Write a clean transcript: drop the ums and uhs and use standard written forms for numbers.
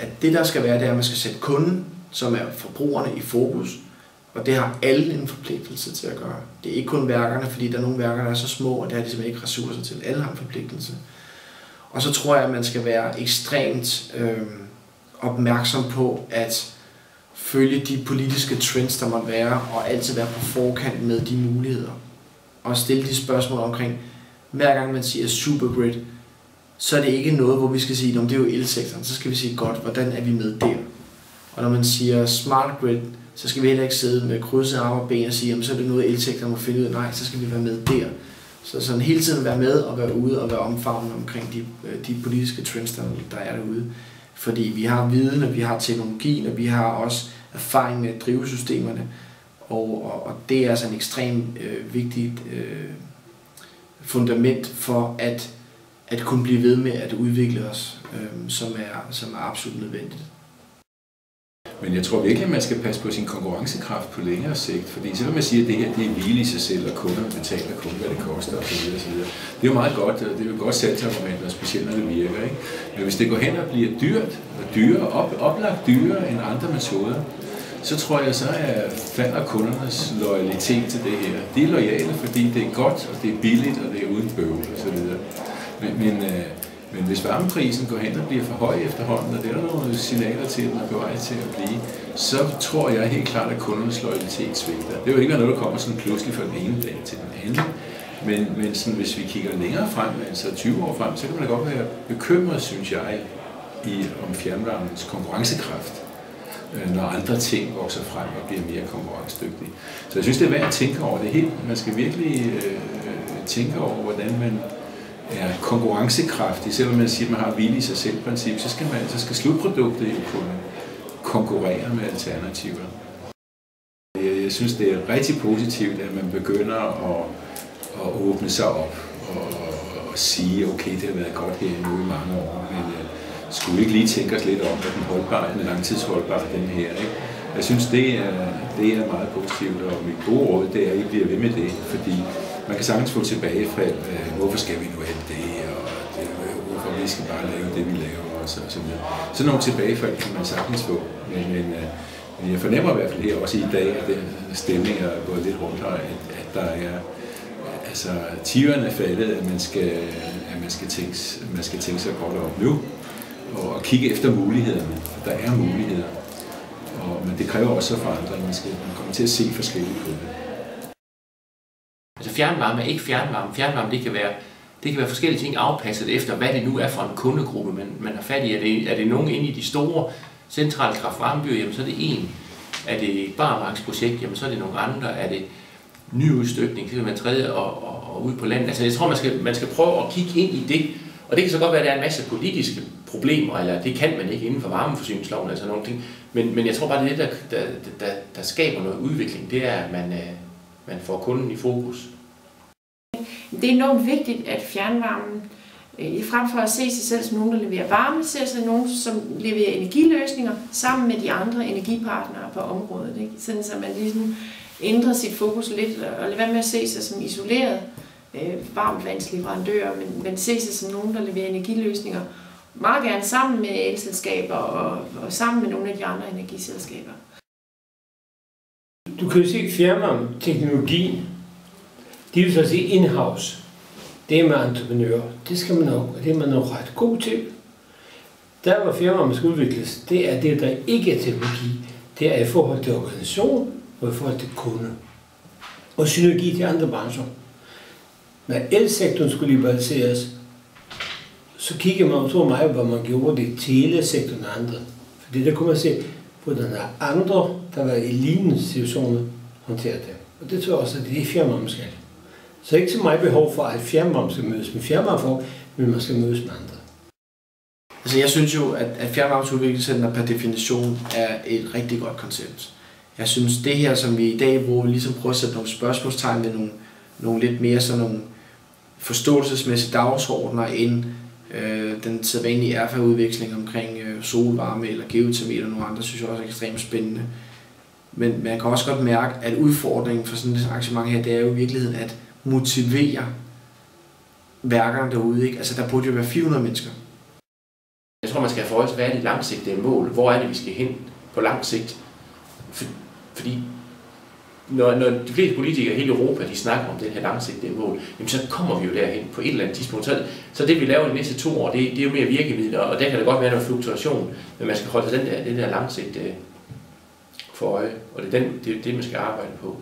at det der skal være, det er, at man skal sætte kunden, som er forbrugerne, i fokus, og det har alle en forpligtelse til at gøre. Det er ikke kun værkerne, fordi der er nogle værker, der er så små, og det har de simpelthen ikke ressourcer til. Alle har en forpligtelse. Og så tror jeg, at man skal være ekstremt opmærksom på at følge de politiske trends, der måtte være, og altid være på forkant med de muligheder. Og stille de spørgsmål omkring, hver gang man siger supergrid, så er det ikke noget, hvor vi skal sige, at det er jo elsektoren, så skal vi sige, godt, hvordan er vi med der? Og når man siger smart grid, så skal vi heller ikke sidde med krydset arme og ben og sige, så er det noget, elsektoren må finde ud af. Nej, så skal vi være med der. Så sådan hele tiden være med og være ude og være omfavnende omkring de politiske trends, der er derude. Fordi vi har viden, og vi har teknologien, og vi har også erfaring med at drive systemerne. Og det er altså en ekstremt vigtigt fundament for at kunne blive ved med at udvikle os, som er absolut nødvendigt. Men jeg tror virkelig, at man skal passe på sin konkurrencekraft på længere sigt, fordi selvom man siger, at det her det er hvile i sig selv, og kunderne betaler kun, hvad det koster osv. Det er jo meget godt, det er jo et godt salgsargument, specielt når det virker. Ikke? Men hvis det går hen og bliver dyrt, og dyrere, oplagt dyrere end andre metoder, så tror jeg, så falder kundernes loyalitet til det her. De er loyale, fordi det er godt, og det er billigt, og det er uden bøvl osv. Men hvis varmeprisen går hen og bliver for høj efterhånden, og det er der nogle signaler til, at den er på vej til at blive, så tror jeg helt klart, at kundernes loyalitet svigter. Det er jo ikke noget, der kommer sådan pludselig fra den ene dag til den anden. Men sådan, hvis vi kigger længere frem, altså 20 år frem, så kan man da godt være bekymret, synes jeg, om fjernvarmens konkurrencekraft, når andre ting vokser frem og bliver mere konkurrencedygtige. Så jeg synes, det er værd at tænke over det hele. Man skal virkelig tænke over, hvordan man er konkurrencekraftig. Selvom man siger, at man har hvile i sig selv princip, så skal slutproduktet jo kunne konkurrere med alternativer. Jeg synes, det er rigtig positivt, at man begynder at åbne sig op og sige, okay, det har været godt her nu i mange år, men skulle vi ikke lige tænke os lidt om, at den langtidsholdbar, den her, ikke? Jeg synes, det er meget positivt, og mit gode råd, det er, at I bliver ved med det, fordi man kan sagtens få tilbagefald, hvorfor skal vi nu alt det, og hvorfor vi skal bare lave det, vi laver, og så videre. Sådan nogle tilbagefald kan man sagtens få, men jeg fornemmer i hvert fald her også i dag, at den stemning er gået lidt rundt her, at der er, altså, tiverne er faldet, at man skal tænke sig godt om nu, og kigge efter mulighederne. Der er muligheder, men det kræver også forandring. Man kommer til at se forskelligt på det. Altså fjernvarme er ikke fjernvarme. Fjernvarme, det kan være forskellige ting afpasset efter, hvad det nu er for en kundegruppe, man har fat i. Er det nogen inde i de store centrale kraft-varmebyer, jamen så er det en. Er det et barmarksprojekt, jamen så er det nogle andre. Er det nyudstykning, så kan man tredje og ud på landet. Altså jeg tror, man skal prøve at kigge ind i det. Og det kan så godt være, at der er en masse politiske problemer, eller det kan man ikke inden for varmeforsyningsloven, altså nogle ting. Men jeg tror bare, det er det, der skaber noget udvikling, det er, at man får kunden i fokus. Det er enormt vigtigt, at fjernvarmen, frem for at se sig selv som nogen, der leverer varme, ser sig nogen, som leverer energiløsninger sammen med de andre energipartnere på området. Ikke? Sådan, så man ligesom ændrer sit fokus lidt, og lader være med at se sig som isoleret varmtvandsleverandører, men se sig som nogen, der leverer energiløsninger meget gerne sammen med elselskaber og sammen med nogle af de andre energiselskaber. Du kan jo se fjernvarmeteknologien, det vil så sige in-house. Det er med entreprenører. Det skal man nok, og det er man nok ret god til. Der hvor fjernvarme skal udvikles, det er det, der ikke er teknologi. Det er i forhold til organisation og i forhold til kunde. Og synergi til andre brancher. Når elsektoren skulle liberaliseres, så kigger man over mig, hvor man gjorde det i telesektoren og andre. Fordi der kunne man se, hvordan andre, der var i lignende situationer, håndterede det. Og det tror jeg også, at det er fjernvarme skal. Så ikke så meget behov for, at fjernvarme skal mødes med fjernvarmefolk, men man skal mødes med andre. Altså jeg synes jo, at fjernvarmeudviklingscenter per definition er et rigtig godt koncept. Jeg synes det her, som vi i dag, hvor vi ligesom prøver at sætte nogle spørgsmålstegn med nogle lidt mere sådan nogle forståelsesmæssige dagsordner end den sædvanlige erfaudveksling omkring solvarme eller geotermi eller nogle andre, synes jeg også er ekstremt spændende. Men man kan også godt mærke, at udfordringen for sådan et arrangement her, det er jo i virkeligheden at motivere værkerne derude. Ikke? Altså der burde jo være 400 mennesker. Jeg tror, man skal have for øje, hvad er det langsigtede mål? Hvor er det, vi skal hen på lang sigt? Fordi når de fleste politikere i hele Europa, de snakker om den her langsigtede mål, jamen så kommer vi jo derhen på et eller andet tidspunkt. Så det vi laver de næste 2 år, det er jo mere virkemidler, og der kan der godt være noget fluktuation, men man skal holde den der langsigtede for øje, og det er det, man skal arbejde på.